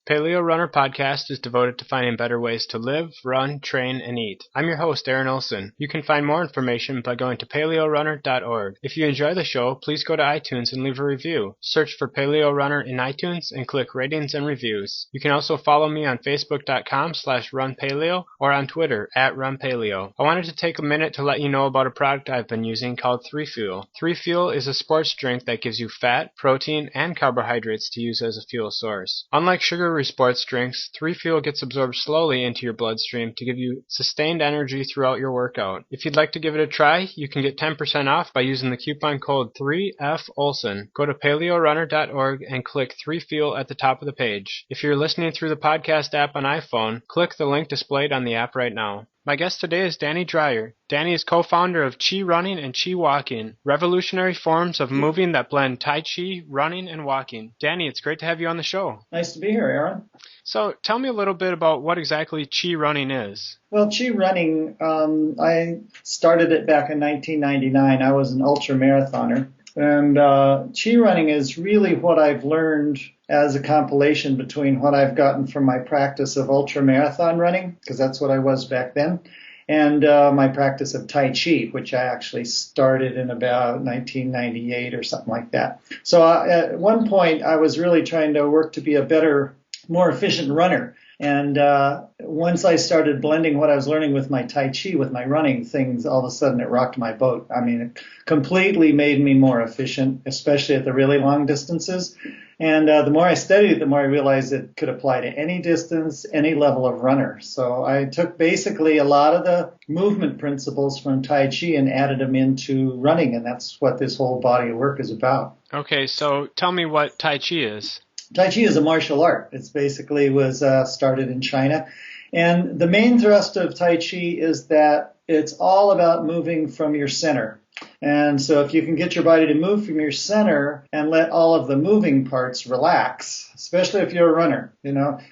PaleoRunner podcast is devoted to finding better ways to live, run, train, and eat. I'm your host, Aaron Olson. You can find more information by going to PaleoRunner.org. If you enjoy the show, please go to iTunes and leave a review. Search for PaleoRunner in iTunes and click ratings and reviews. You can also follow me on Facebook.com/RunPaleo or on Twitter @RunPaleo. I wanted to take a minute to let you know about a product I've been using called 3Fuel. 3Fuel is a sports drink that gives you fat, protein, and carbohydrates to use as a fuel source. Unlike sugary sports drinks, 3Fuel gets absorbed slowly into your bloodstream to give you sustained energy throughout your workout. If you'd like to give it a try, you can get 10% off by using the coupon code 3FOLSON. Go to PaleoRunner.org and click 3Fuel at the top of the page. If you're listening through the podcast app on iPhone, click the link displayed on the app right now. My guest today is Danny Dreyer. Danny is co-founder of Chi Running and Chi Walking, revolutionary forms of moving that blend Tai Chi, running, and walking. Danny, it's great to have you on the show. Nice to be here, Aaron. So tell me a little bit about what exactly Chi Running is. Well, Chi Running, I started it back in 1999. I was an ultra marathoner. And Chi Running is really what I've learned as a compilation between what I've gotten from my practice of ultra marathon running, because that's what I was back then, and my practice of Tai Chi, which I actually started in about 1998 or something like that. So at one point, I was really trying to work to be a better, more efficient runner. And once I started blending what I was learning with my Tai Chi, with my running things, all of a sudden it rocked my boat. I mean, it completely made me more efficient, especially at the really long distances. And the more I studied it, the more I realized it could apply to any distance, any level of runner. So I took basically a lot of the movement principles from Tai Chi and added them into running. And that's what this whole body of work is about. Okay, so tell me what Tai Chi is. Tai Chi is a martial art. It basically was started in China. And the main thrust of Tai Chi is that it's all about moving from your center. And so if you can get your body to move from your center and let all of the moving parts relax, especially if you're a runner,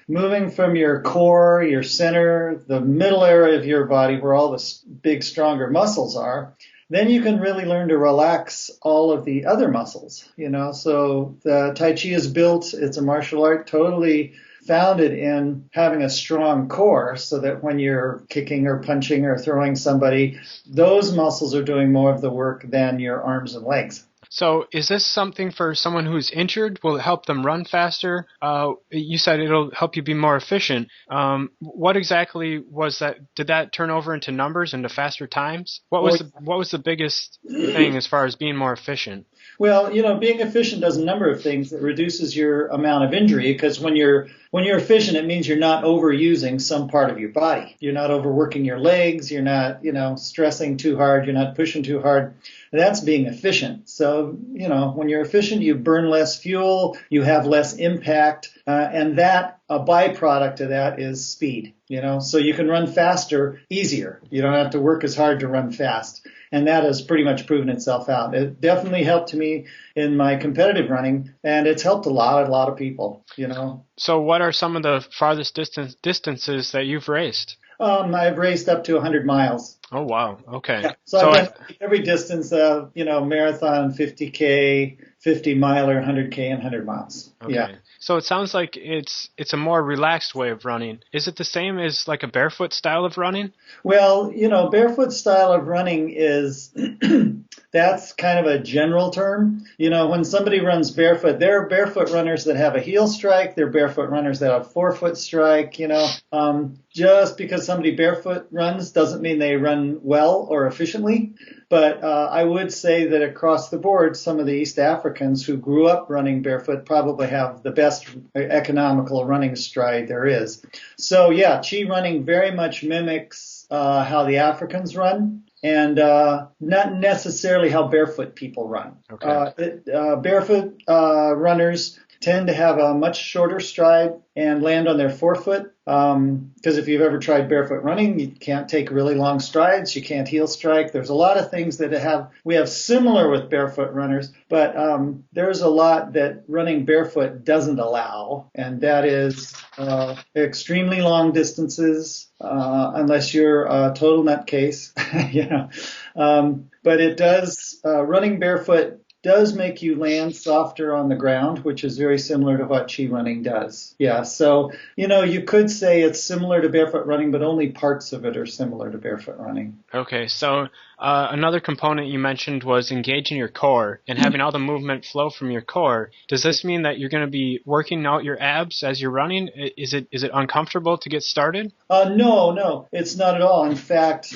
moving from your core, your center, the middle area of your body where all the big, stronger muscles are, then you can really learn to relax all of the other muscles, So the Tai Chi is built, it's a martial art totally founded in having a strong core so that when you're kicking or punching or throwing somebody, those muscles are doing more of the work than your arms and legs. So is this something for someone who's injured? Will it help them run faster? You said it'll help you be more efficient. What exactly was that? Did that turn over into numbers, into faster times? What was the biggest thing as far as being more efficient? Well, being efficient does a number of things. It reduces your amount of injury because when you're efficient, it means you're not overusing some part of your body. You're not overworking your legs. You're not, stressing too hard. You're not pushing too hard. That's being efficient. So, when you're efficient, you burn less fuel, you have less impact, and that a byproduct of that is speed, so you can run faster, easier. You don't have to work as hard to run fast. And that has pretty much proven itself out. It definitely helped me in my competitive running, and it's helped a lot of people, So what are some of the farthest distances that you've raced? I've raced up to 100 miles. Oh, wow. Okay. Yeah. So I've done every distance of, marathon, 50K, 50 miler, 100K, and 100 miles. Okay. Yeah. So it sounds like it's a more relaxed way of running. Is it the same as like a barefoot style of running? Well, barefoot style of running is that's kind of a general term. When somebody runs barefoot, there are barefoot runners that have a heel strike. There are barefoot runners that have forefoot strike. Just because somebody barefoot runs doesn't mean they run well or efficiently. But I would say that across the board, some of the East Africans who grew up running barefoot probably have the best economical running stride there is. So yeah, Chi running very much mimics how the Africans run. And not necessarily how barefoot people run. Okay. Barefoot runners tend to have a much shorter stride and land on their forefoot. Because if you've ever tried barefoot running, you can't take really long strides. You can't heel strike. There's a lot of things that we have similar with barefoot runners, but there's a lot that running barefoot doesn't allow, and that is extremely long distances, unless you're a total nutcase, But it does running barefoot does make you land softer on the ground, which is very similar to what chi running does. Yeah, so, you could say it's similar to barefoot running, but only parts of it are similar to barefoot running. Okay, so another component you mentioned was engaging your core and having all the movement flow from your core. Does this mean that you're going to be working out your abs as you're running? Is it uncomfortable to get started? No, it's not at all. In fact,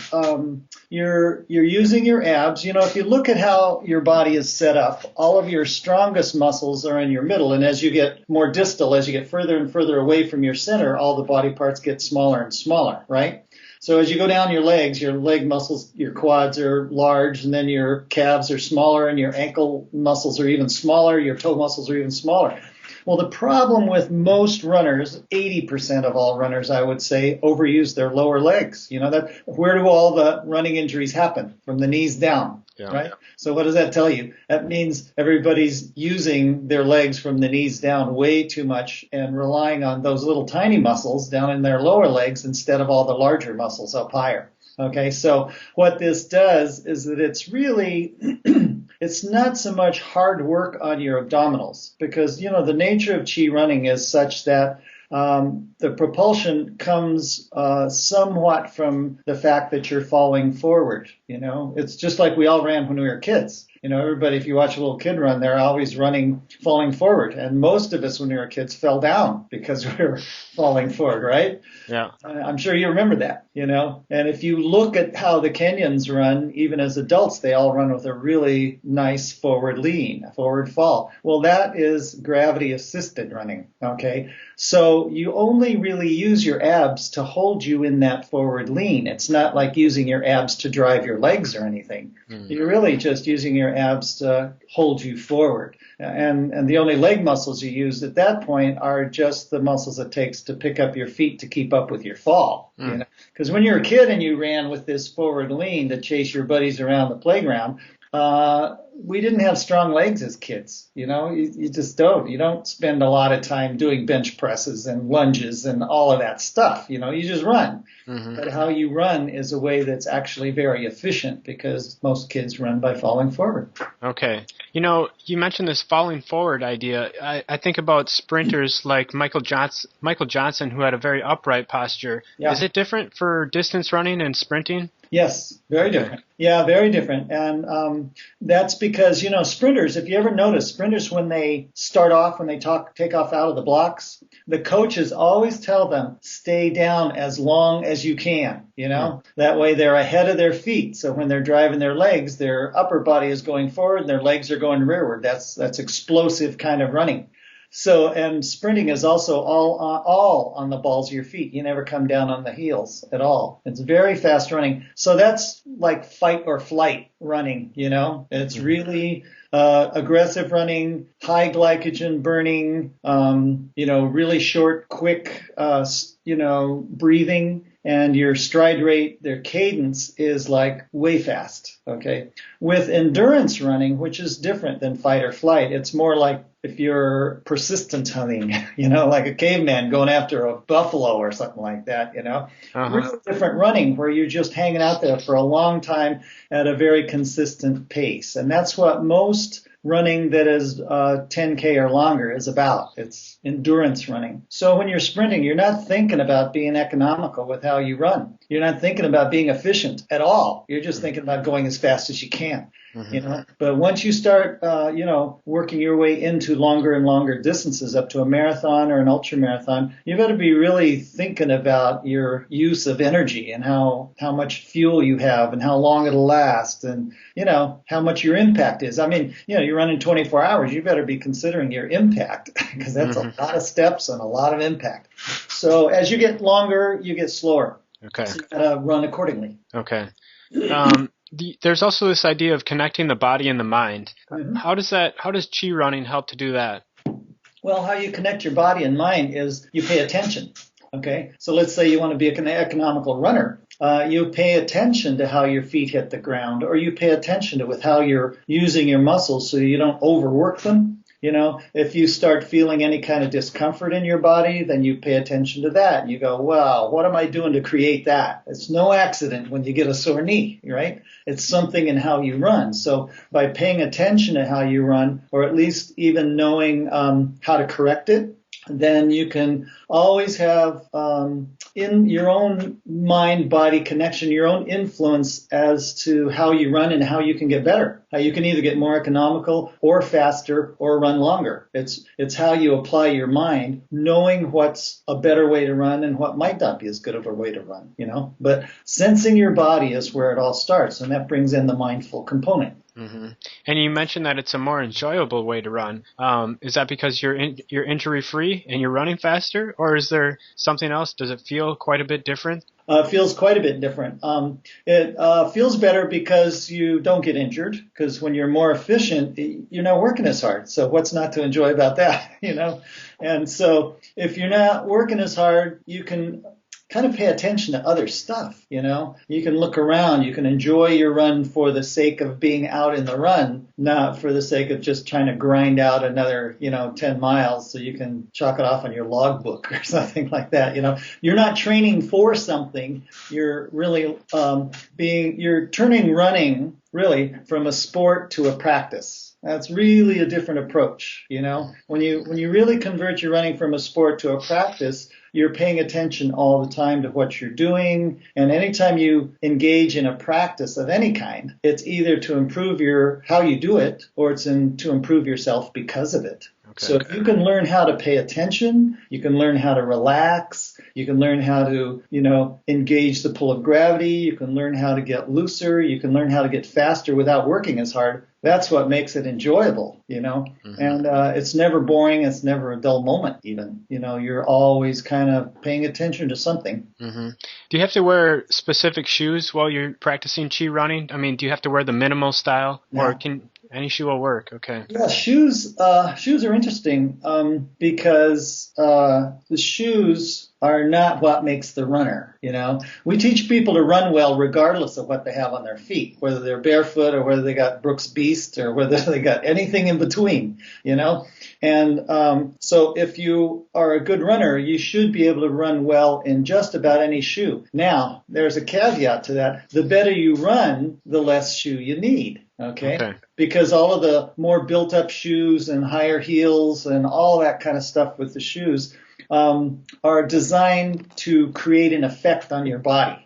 you're using your abs. If you look at how your body is set up, all of your strongest muscles are in your middle, and as you get more distal, as you get further and further away from your center, all the body parts get smaller and smaller, right? So as you go down your legs, your leg muscles, your quads are large, and then your calves are smaller, and your ankle muscles are even smaller, your toe muscles are even smaller. Well, the problem with most runners, 80% of all runners, I would say, overuse their lower legs. Where do all the running injuries happen? From the knees down, right? So what does that tell you? That means everybody's using their legs from the knees down way too much and relying on those little tiny muscles down in their lower legs instead of all the larger muscles up higher. Okay, so what this does is that it's really, it's not so much hard work on your abdominals because, the nature of chi running is such that the propulsion comes somewhat from the fact that you're falling forward. It's just like we all ran when we were kids. Everybody, if you watch a little kid run, they're always running, falling forward. And most of us when we were kids fell down because we were falling forward, right? Yeah. I'm sure you remember that, And if you look at how the Kenyans run, even as adults, they all run with a really nice forward lean, a forward fall. Well, that is gravity assisted running, okay? So you only really use your abs to hold you in that forward lean. It's not like using your abs to drive your legs or anything. You're really just using your abs to hold you forward. And the only leg muscles you use at that point are just the muscles it takes to pick up your feet to keep up with your fall. Because when you're a kid and you ran with this forward lean to chase your buddies around the playground, we didn't have strong legs as kids. You just don't. You don't spend a lot of time doing bench presses and lunges and all of that stuff. You just run. But how you run is a way that's actually very efficient because most kids run by falling forward. Okay. You mentioned this falling forward idea. I think about sprinters like Michael Johnson, who had a very upright posture. Yeah. Is it different for distance running and sprinting? Yes, very different. Yeah, very different. And that's because, sprinters, if you ever notice, sprinters, when they start off, when they take off out of the blocks, the coaches always tell them, stay down as long as you can, That way they're ahead of their feet. So when they're driving their legs, their upper body is going forward and their legs are going rearward. That's explosive kind of running. So, and sprinting is also all on the balls of your feet. You never come down on the heels at all. It's very fast running. So that's like fight or flight running, It's really aggressive running, high glycogen burning, really short, quick, breathing. And your stride rate, their cadence is like way fast, okay? With endurance running, which is different than fight or flight, it's more like if you're persistent hunting, like a caveman going after a buffalo or something like that, Really different running where you're just hanging out there for a long time at a very consistent pace. And that's what most running that is 10K or longer is about. It's endurance running. So when you're sprinting, you're not thinking about being economical with how you run. You're not thinking about being efficient at all. You're just thinking about going as fast as you can. But once you start, working your way into longer and longer distances up to a marathon or an ultra marathon, you got to be really thinking about your use of energy and how much fuel you have and how long it'll last and, how much your impact is. I mean, you're running 24 hours. You better be considering your impact because that's a lot of steps and a lot of impact. So as you get longer, you get slower. Okay. So you got to run accordingly. Okay. There's also this idea of connecting the body and the mind. How does chi running help to do that? Well, how you connect your body and mind is you pay attention. Okay, so let's say you want to be an economical runner. You pay attention to how your feet hit the ground, or you pay attention to with how you're using your muscles so you don't overwork them. If you start feeling any kind of discomfort in your body, then you pay attention to that. And you go, wow, what am I doing to create that? It's no accident when you get a sore knee, right? It's something in how you run. So by paying attention to how you run, or at least even knowing how to correct it, then you can always have in your own mind-body connection, your own influence as to how you run and how you can get better. How you can either get more economical or faster or run longer. It's how you apply your mind, knowing what's a better way to run and what might not be as good of a way to run, But sensing your body is where it all starts, and that brings in the mindful component. Mm-hmm. And you mentioned that it's a more enjoyable way to run. Is that because you're injury-free and you're running faster, or is there something else? Does it feel quite a bit different? It feels quite a bit different. It feels better because you don't get injured, because when you're more efficient, you're not working as hard. So what's not to enjoy about that, And so if you're not working as hard, you can kind of pay attention to other stuff, You can look around, you can enjoy your run for the sake of being out in the run, not for the sake of just trying to grind out another, 10 miles so you can chalk it off on your logbook or something like that. You're not training for something. You're really you're turning running really from a sport to a practice. That's really a different approach, When you really convert your running from a sport to a practice, you're paying attention all the time to what you're doing. And anytime you engage in a practice of any kind, it's either to improve how you do it, or it's to improve yourself because of it. Okay. So if you can learn how to pay attention, you can learn how to relax, you can learn how to, engage the pull of gravity, you can learn how to get looser, you can learn how to get faster without working as hard. That's what makes it enjoyable, Mm-hmm. And it's never boring. It's never a dull moment even. You're always kind of paying attention to something. Mm-hmm. Do you have to wear specific shoes while you're practicing chi running? I mean, do you have to wear the minimal style, or can any shoe will work? Okay. Yeah, shoes are interesting because the shoes are not what makes the runner, We teach people to run well regardless of what they have on their feet, whether they're barefoot or whether they got Brooks Beast or whether they got anything in between, And so if you are a good runner, you should be able to run well in just about any shoe. Now, there's a caveat to that. The better you run, the less shoe you need. Okay. Because all of the more built up shoes and higher heels and all that kind of stuff with the shoes are designed to create an effect on your body.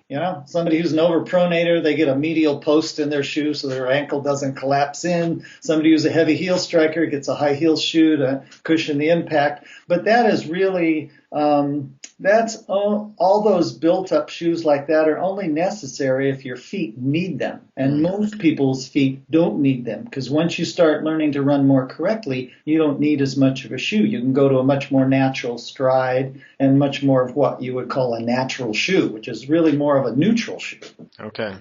Somebody who's an overpronator, they get a medial post in their shoe so their ankle doesn't collapse in. Somebody who's a heavy heel striker gets a high heel shoe to cushion the impact. But that is really, that's all those built up shoes like that are only necessary if your feet need them. And most people's feet don't need them, because once you start learning to run more correctly, you don't need as much of a shoe. You can go to a much more natural stride and much more of what you would call a natural shoe, which is really more of a neutral shoe. Okay.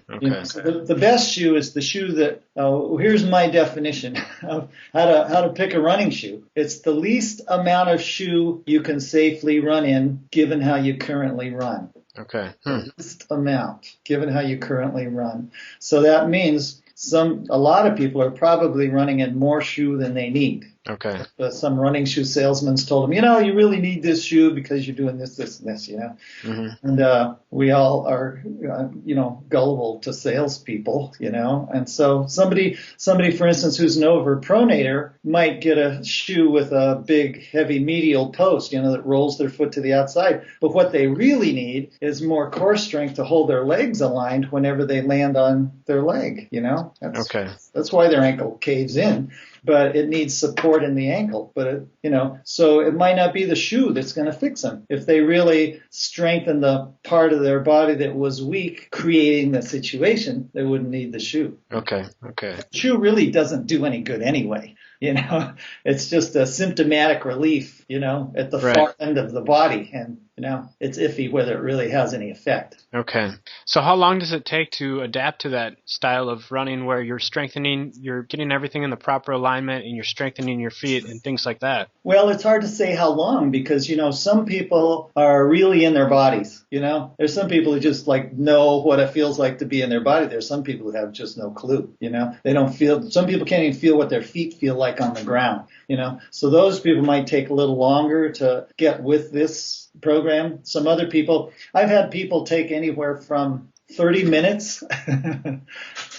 So the best shoe is the shoe that, here's my definition of how to pick a running shoe. It's the least amount of shoe you can safely run in given how you currently run. Okay. The least amount given how you currently run. So that means a lot of people are probably running in more shoe than they need. Okay. Some running shoe salesman's told them, you really need this shoe because you're doing this, this, and this, Mm-hmm. And we all are, gullible to salespeople, And so somebody, for instance, who's an overpronator might get a shoe with a big, heavy medial post, that rolls their foot to the outside. But what they really need is more core strength to hold their legs aligned whenever they land on their leg, That's why their ankle caves in. But it needs support in the ankle. But, so it might not be the shoe that's going to fix them. If they really strengthen the part of their body that was weak, creating the situation, they wouldn't need the shoe. Okay. Shoe really doesn't do any good anyway. It's just a symptomatic relief, at the far end of the body. And, it's iffy whether it really has any effect. Okay. So how long does it take to adapt to that style of running where you're getting everything in the proper alignment and you're strengthening your feet and things like that? Well, it's hard to say how long because, some people are really in their bodies, There's some people who just know what it feels like to be in their body. There's some people who have just no clue, They don't feel, some people can't even feel what their feet feel like like on the ground, So those people might take a little longer to get with this program. Some other people, I've had people take anywhere from 30 minutes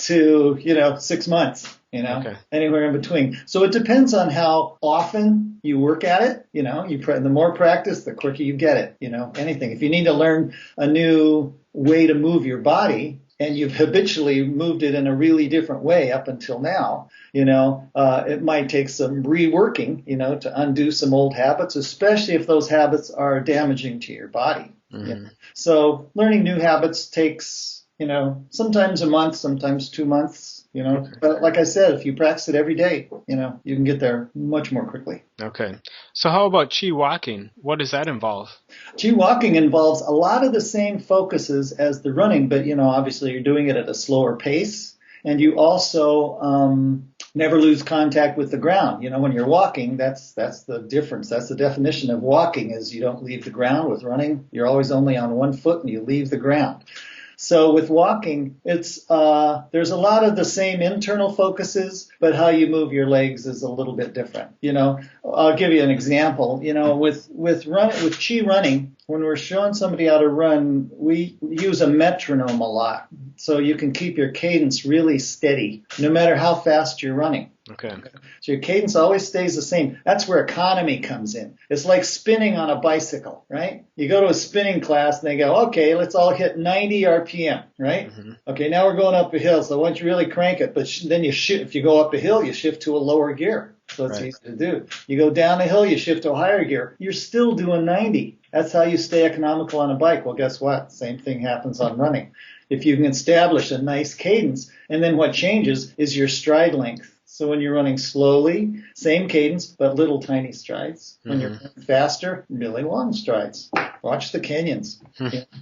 to, 6 months, Okay. anywhere in between. So it depends on how often you work at it. The more practice, the quicker you get it, anything. If you need to learn a new way to move your body and you've habitually moved it in a really different way up until now, it might take some reworking, to undo some old habits, especially if those habits are damaging to your body. Mm-hmm. So learning new habits takes, sometimes a month, sometimes 2 months, Okay. But like I said, if you practice it every day, you can get there much more quickly. Okay. So how about Chi walking? What does that involve? Chi walking involves a lot of the same focuses as the running, but, obviously you're doing it at a slower pace. And you also never lose contact with the ground. When you're walking, that's the difference. That's the definition of walking, is you don't leave the ground. With running, you're always only on one foot and you leave the ground. So with walking, there's a lot of the same internal focuses, but how you move your legs is a little bit different. I'll give you an example. With Chi running, when we're showing somebody how to run, we use a metronome a lot, so you can keep your cadence really steady, no matter how fast you're running. Okay. So your cadence always stays the same. That's where economy comes in. It's like spinning on a bicycle, right? You go to a spinning class and they go, okay, let's all hit 90 RPM, right? Mm-hmm. Okay, now we're going up a hill, so once you really crank it, but then if you go up a hill, you shift to a lower gear. So it's easy to do. You go down a hill, you shift to a higher gear. You're still doing 90. That's how you stay economical on a bike. Well, guess what? Same thing happens on running. If you can establish a nice cadence, and then what changes is your stride length. So when you're running slowly, same cadence, but little tiny strides. When you're running faster, really long strides. Watch the Kenyans.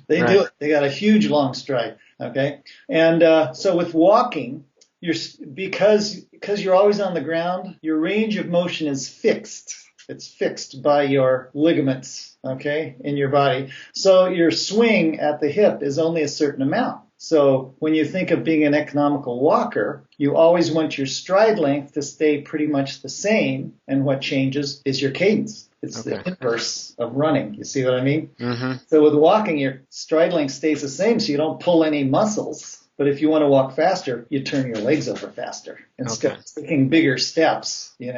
They do it. They got a huge long stride. Okay. And so with walking, because you're always on the ground, your range of motion is fixed. It's fixed by your ligaments, okay, in your body. So your swing at the hip is only a certain amount. So when you think of being an economical walker, you always want your stride length to stay pretty much the same, and what changes is your cadence. It's the inverse of running. You see what I mean? Mm-hmm. So with walking, your stride length stays the same, so you don't pull any muscles. But if you want to walk faster, you turn your legs over faster. Instead of taking bigger steps, you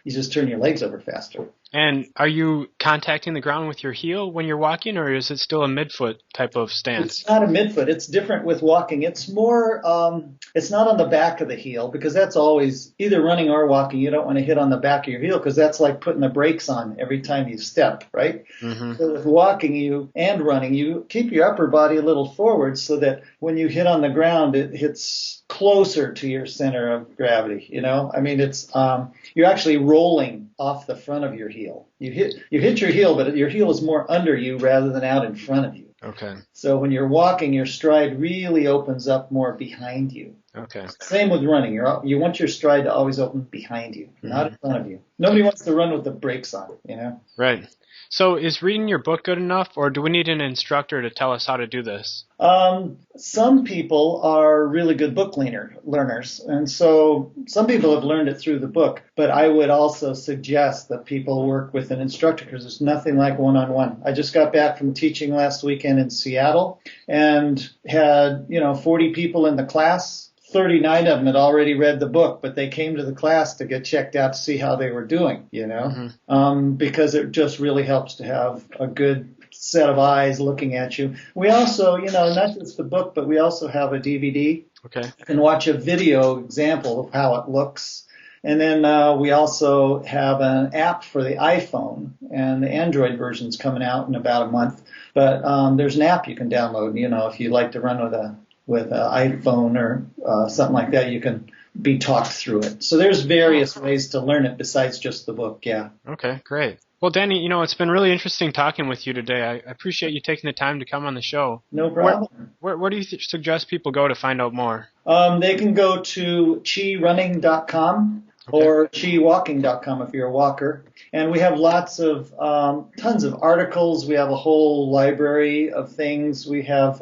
just turn your legs over faster. And are you contacting the ground with your heel when you're walking, or is it still a midfoot type of stance? It's not a midfoot. It's different with walking. It's more, it's not on the back of the heel, because that's always, either running or walking, you don't want to hit on the back of your heel, because that's like putting the brakes on every time you step, right? Mm-hmm. So with walking and running, you keep your upper body a little forward so that when you hit on the ground, it hits closer to your center of gravity, it's, you're actually rolling off the front of your heel. You hit your heel, but your heel is more under you rather than out in front of you. Okay. So when you're walking, your stride really opens up more behind you. Okay. Same with running. You want your stride to always open behind you, not in front of you. Nobody wants to run with the brakes on, Right. So is reading your book good enough, or do we need an instructor to tell us how to do this? Some people are really good book learners, and so some people have learned it through the book, but I would also suggest that people work with an instructor, because there's nothing like one-on-one. I just got back from teaching last weekend in Seattle and had, 40 people in the class. 39 of them had already read the book, but they came to the class to get checked out to see how they were doing, because it just really helps to have a good set of eyes looking at you. We also, not just the book, but we also have a DVD. Okay. You can watch a video example of how it looks. And then we also have an app for the iPhone, and the Android version's coming out in about a month. But there's an app you can download, if you like to run with an iPhone or something like that, you can be talked through it. So there's various ways to learn it besides just the book, yeah. Okay, great. Well, Danny, it's been really interesting talking with you today. I appreciate you taking the time to come on the show. No problem. Where do you suggest people go to find out more? They can go to chirunning.com or chiwalking.com if you're a walker. And we have lots of, tons of articles. We have a whole library of things. We have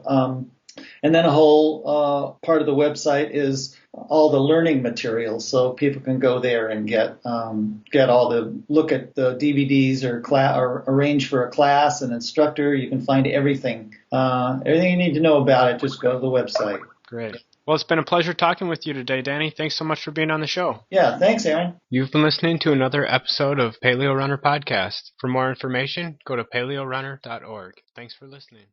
And then a whole part of the website is all the learning materials, so people can go there and get look at the DVDs or arrange for a class, an instructor. You can find everything you need to know about it. Just go to the website. Great. Well, it's been a pleasure talking with you today, Danny. Thanks so much for being on the show. Yeah, thanks, Aaron. You've been listening to another episode of PaleoRunner Podcast. For more information, go to PaleoRunner.org. Thanks for listening.